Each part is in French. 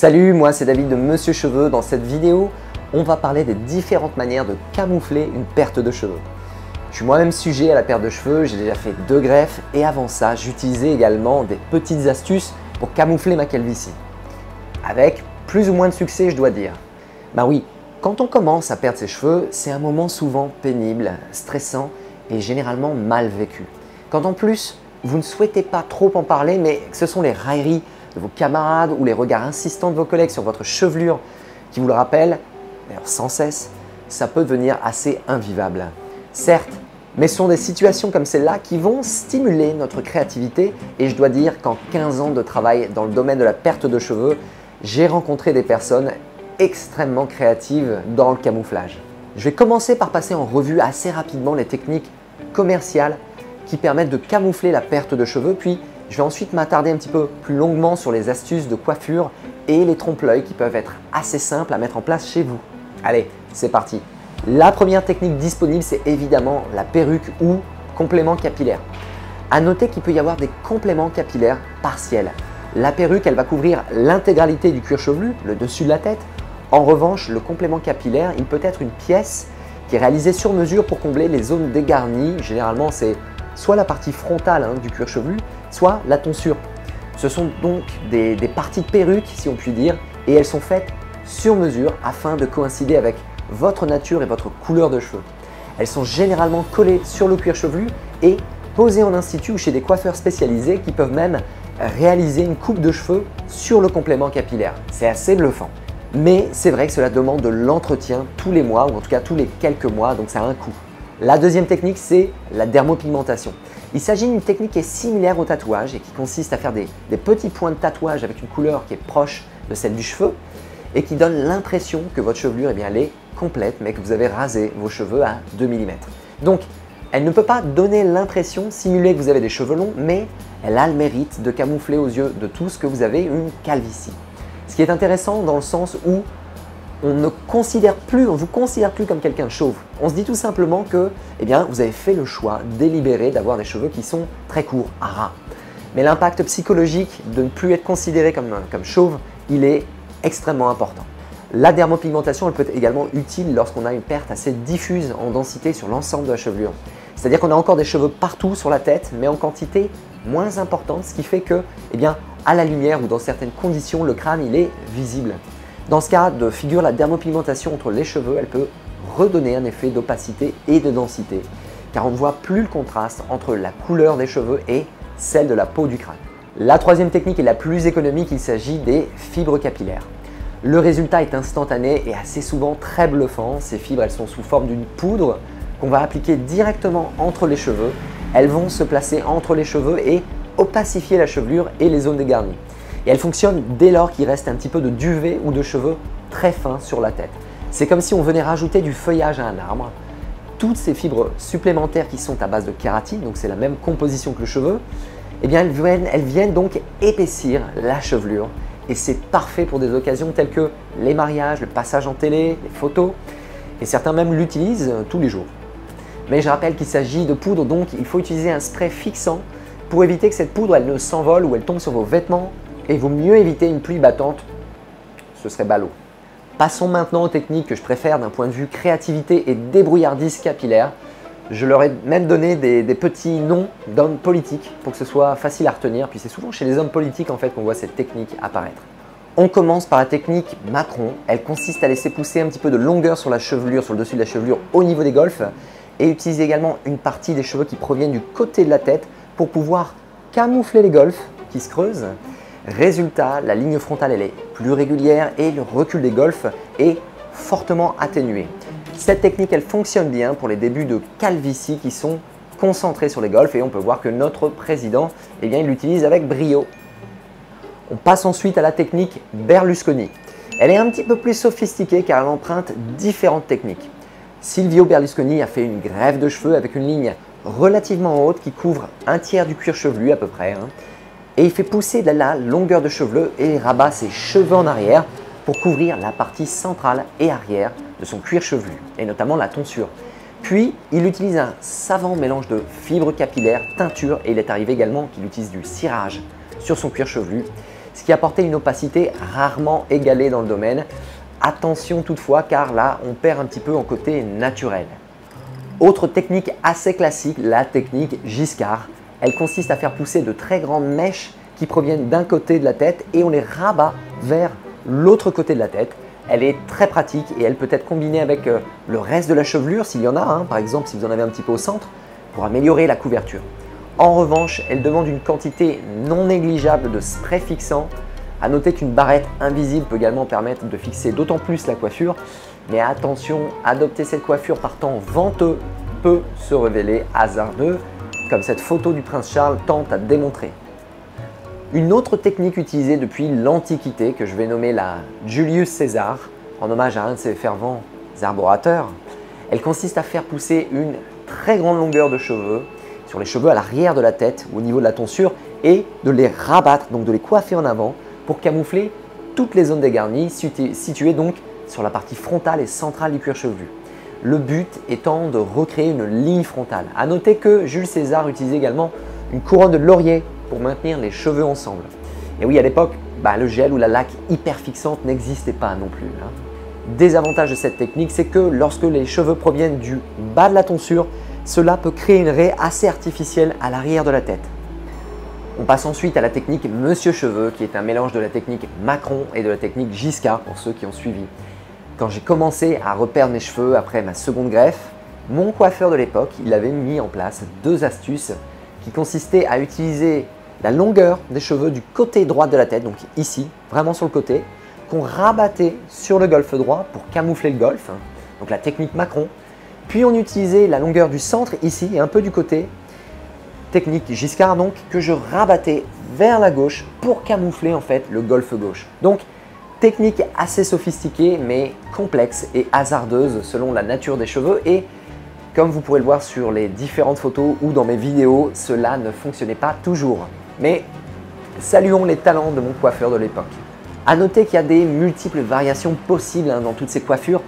Salut, moi c'est David de Monsieur Cheveux. Dans cette vidéo, on va parler des différentes manières de camoufler une perte de cheveux. Je suis moi-même sujet à la perte de cheveux, j'ai déjà fait 2 greffes et avant ça, j'utilisais également des petites astuces pour camoufler ma calvitie. Avec plus ou moins de succès, je dois dire. Ben oui, quand on commence à perdre ses cheveux, c'est un moment souvent pénible, stressant et généralement mal vécu. Quand en plus, vous ne souhaitez pas trop en parler, mais que ce sont les railleries de vos camarades ou les regards insistants de vos collègues sur votre chevelure qui vous le rappellent, d'ailleurs sans cesse, ça peut devenir assez invivable. Certes, mais ce sont des situations comme celle-là qui vont stimuler notre créativité et je dois dire qu'en 15 ans de travail dans le domaine de la perte de cheveux, j'ai rencontré des personnes extrêmement créatives dans le camouflage. Je vais commencer par passer en revue assez rapidement les techniques commerciales qui permettent de camoufler la perte de cheveux, puis je vais ensuite m'attarder un petit peu plus longuement sur les astuces de coiffure et les trompe-l'œil qui peuvent être assez simples à mettre en place chez vous. Allez, c'est parti! La première technique disponible, c'est évidemment la perruque ou complément capillaire. À noter qu'il peut y avoir des compléments capillaires partiels. La perruque, elle va couvrir l'intégralité du cuir chevelu, le dessus de la tête. En revanche, le complément capillaire, il peut être une pièce qui est réalisée sur mesure pour combler les zones dégarnies. Généralement, c'est soit la partie frontale du cuir chevelu, soit la tonsure. Ce sont donc des parties de perruque, si on peut dire, et elles sont faites sur mesure afin de coïncider avec votre nature et votre couleur de cheveux. Elles sont généralement collées sur le cuir chevelu et posées en institut ou chez des coiffeurs spécialisés qui peuvent même réaliser une coupe de cheveux sur le complément capillaire. C'est assez bluffant. Mais c'est vrai que cela demande de l'entretien tous les mois ou en tout cas tous les quelques mois, donc ça a un coût. La deuxième technique, c'est la dermopigmentation. Il s'agit d'une technique qui est similaire au tatouage et qui consiste à faire des petits points de tatouage avec une couleur qui est proche de celle du cheveu et qui donne l'impression que votre chevelure elle est complète mais que vous avez rasé vos cheveux à 2 mm. Donc, elle ne peut pas donner l'impression, simuler que vous avez des cheveux longs, mais elle a le mérite de camoufler aux yeux de tous que vous avez une calvitie. Ce qui est intéressant dans le sens où on ne vous considère plus comme quelqu'un de chauve. On se dit tout simplement que vous avez fait le choix délibéré d'avoir des cheveux qui sont très courts, à ras. Mais l'impact psychologique de ne plus être considéré comme chauve, il est extrêmement important. La dermopigmentation elle peut être également utile lorsqu'on a une perte assez diffuse en densité sur l'ensemble de la chevelure. C'est-à-dire qu'on a encore des cheveux partout sur la tête, mais en quantité moins importante, ce qui fait que, à la lumière ou dans certaines conditions, le crâne il est visible. Dans ce cas de figure, la dermopigmentation entre les cheveux, elle peut redonner un effet d'opacité et de densité, car on ne voit plus le contraste entre la couleur des cheveux et celle de la peau du crâne. La troisième technique est la plus économique, il s'agit des fibres capillaires. Le résultat est instantané et assez souvent très bluffant. Ces fibres, elles sont sous forme d'une poudre qu'on va appliquer directement entre les cheveux. Elles vont se placer entre les cheveux et opacifier la chevelure et les zones dégarnies. Et elles fonctionnent dès lors qu'il reste un petit peu de duvet ou de cheveux très fins sur la tête. C'est comme si on venait rajouter du feuillage à un arbre. Toutes ces fibres supplémentaires qui sont à base de kératine, donc c'est la même composition que le cheveu, elles viennent donc épaissir la chevelure. Et c'est parfait pour des occasions telles que les mariages, le passage en télé, les photos. Et certains même l'utilisent tous les jours. Mais je rappelle qu'il s'agit de poudre, donc il faut utiliser un spray fixant pour éviter que cette poudre elle ne s'envole ou elle tombe sur vos vêtements. Et il vaut mieux éviter une pluie battante, ce serait ballot. Passons maintenant aux techniques que je préfère d'un point de vue créativité et débrouillardise capillaire. Je leur ai même donné des petits noms d'hommes politiques pour que ce soit facile à retenir. Puis c'est souvent chez les hommes politiques en fait qu'on voit cette technique apparaître. On commence par la technique Macron. Elle consiste à laisser pousser un petit peu de longueur sur la chevelure, sur le dessus de la chevelure au niveau des golfes et utiliser également une partie des cheveux qui proviennent du côté de la tête pour pouvoir camoufler les golfes qui se creusent. Résultat, la ligne frontale elle est plus régulière et le recul des golfes est fortement atténué. Cette technique elle fonctionne bien pour les débuts de calvitie qui sont concentrés sur les golfes et on peut voir que notre président il l'utilise avec brio. On passe ensuite à la technique Berlusconi. Elle est un petit peu plus sophistiquée car elle emprunte différentes techniques. Silvio Berlusconi a fait une greffe de cheveux avec une ligne relativement haute qui couvre un tiers du cuir chevelu à peu près. Et il fait pousser de la longueur de cheveux et rabat ses cheveux en arrière pour couvrir la partie centrale et arrière de son cuir chevelu, et notamment la tonsure. Puis, il utilise un savant mélange de fibres capillaires, teinture, et il est arrivé également qu'il utilise du cirage sur son cuir chevelu. ce qui apportait une opacité rarement égalée dans le domaine. Attention toutefois, car là, on perd un petit peu en côté naturel. Autre technique assez classique, la technique Giscard. Elle consiste à faire pousser de très grandes mèches qui proviennent d'un côté de la tête et on les rabat vers l'autre côté de la tête. Elle est très pratique et elle peut être combinée avec le reste de la chevelure s'il y en a, par exemple si vous en avez un petit peu au centre, pour améliorer la couverture. En revanche, elle demande une quantité non négligeable de spray fixant. À noter qu'une barrette invisible peut également permettre de fixer d'autant plus la coiffure. Mais attention, adopter cette coiffure par temps venteux peut se révéler hasardeux, comme cette photo du prince Charles tente à démontrer. Une autre technique utilisée depuis l'Antiquité, que je vais nommer la Julius Caesar, en hommage à un de ses fervents arborateurs, elle consiste à faire pousser une très grande longueur de cheveux sur les cheveux à l'arrière de la tête ou au niveau de la tonsure et de les rabattre, donc de les coiffer en avant pour camoufler toutes les zones dégarnies situées donc sur la partie frontale et centrale du cuir chevelu. Le but étant de recréer une ligne frontale. A noter que Jules César utilisait également une couronne de laurier pour maintenir les cheveux ensemble. Et oui, à l'époque, le gel ou la laque hyper fixante n'existait pas non plus. Désavantage de cette technique, c'est que lorsque les cheveux proviennent du bas de la tonsure, cela peut créer une raie assez artificielle à l'arrière de la tête. On passe ensuite à la technique Monsieur Cheveux, qui est un mélange de la technique Macron et de la technique Giscard pour ceux qui ont suivi. Quand j'ai commencé à reperdre mes cheveux après ma seconde greffe, mon coiffeur de l'époque, il avait mis en place 2 astuces qui consistaient à utiliser la longueur des cheveux du côté droit de la tête, donc ici, vraiment sur le côté, qu'on rabattait sur le golfe droit pour camoufler le golfe, donc la technique Macron. Puis on utilisait la longueur du centre ici et un peu du côté, technique Giscard donc, que je rabattais vers la gauche pour camoufler en fait le golfe gauche. Donc technique assez sophistiquée mais complexe et hasardeuse selon la nature des cheveux et comme vous pourrez le voir sur les différentes photos ou dans mes vidéos, cela ne fonctionnait pas toujours. Mais saluons les talents de mon coiffeur de l'époque. A noter qu'il y a des multiples variations possibles dans toutes ces coiffures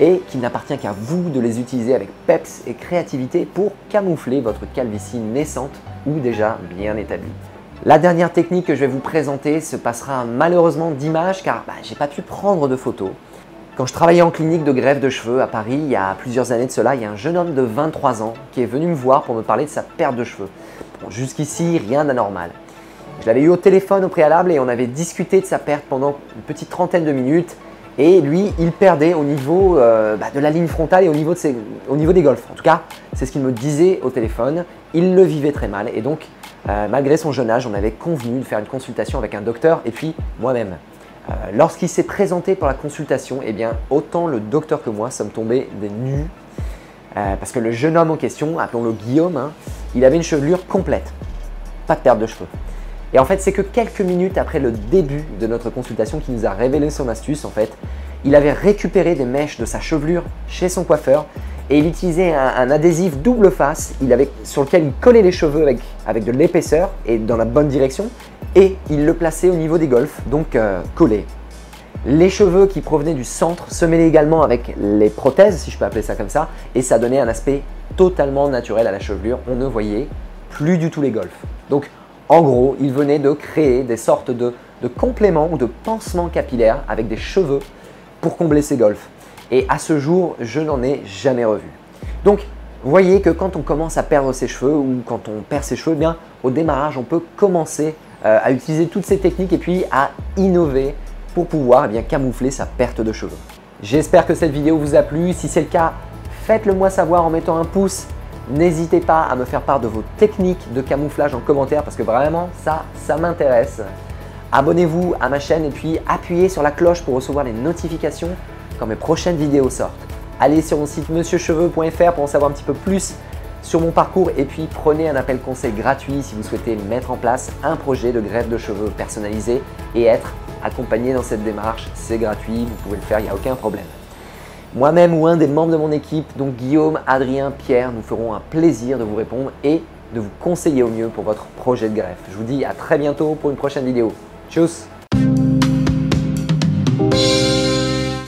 et qu'il n'appartient qu'à vous de les utiliser avec peps et créativité pour camoufler votre calvitie naissante ou déjà bien établie. La dernière technique que je vais vous présenter se passera malheureusement d'images car j'ai pas pu prendre de photos. Quand je travaillais en clinique de greffe de cheveux à Paris, il y a plusieurs années de cela, il y a un jeune homme de 23 ans qui est venu me voir pour me parler de sa perte de cheveux. Bon, jusqu'ici, rien d'anormal. Je l'avais eu au téléphone au préalable et on avait discuté de sa perte pendant une petite trentaine de minutes. Et lui, il perdait au niveau de la ligne frontale et au niveau des golfes. En tout cas, c'est ce qu'il me disait au téléphone. Il le vivait très mal et donc, malgré son jeune âge, on avait convenu de faire une consultation avec un docteur et puis moi-même. Lorsqu'il s'est présenté pour la consultation, autant le docteur que moi sommes tombés des nues parce que le jeune homme en question, appelons-le Guillaume, il avait une chevelure complète, pas de perte de cheveux. Et en fait, c'est que quelques minutes après le début de notre consultation qu'il nous a révélé son astuce. En fait, il avait récupéré des mèches de sa chevelure chez son coiffeur et il utilisait un adhésif double face sur lequel il collait les cheveux avec de l'épaisseur et dans la bonne direction et il le plaçait au niveau des golfes, donc collé. Les cheveux qui provenaient du centre se mêlaient également avec les prothèses, si je peux appeler ça comme ça, et ça donnait un aspect totalement naturel à la chevelure. On ne voyait plus du tout les golfes. Donc, en gros, il venait de créer des sortes de compléments ou de pansements capillaires avec des cheveux pour combler ces golfes. Et à ce jour, je n'en ai jamais revu. Donc, vous voyez que quand on commence à perdre ses cheveux ou quand on perd ses cheveux, au démarrage, on peut commencer à utiliser toutes ces techniques et puis à innover pour pouvoir camoufler sa perte de cheveux. J'espère que cette vidéo vous a plu. Si c'est le cas, faites-le moi savoir en mettant un pouce. N'hésitez pas à me faire part de vos techniques de camouflage en commentaire parce que vraiment ça m'intéresse. Abonnez-vous à ma chaîne et puis appuyez sur la cloche pour recevoir les notifications quand mes prochaines vidéos sortent. Allez sur mon site monsieurcheveux.fr pour en savoir un petit peu plus sur mon parcours et puis prenez un appel conseil gratuit si vous souhaitez mettre en place un projet de greffe de cheveux personnalisé et être accompagné dans cette démarche. C'est gratuit, vous pouvez le faire, il n'y a aucun problème. Moi-même ou un des membres de mon équipe, donc Guillaume, Adrien, Pierre, nous ferons un plaisir de vous répondre et de vous conseiller au mieux pour votre projet de greffe. Je vous dis à très bientôt pour une prochaine vidéo. Tchuss!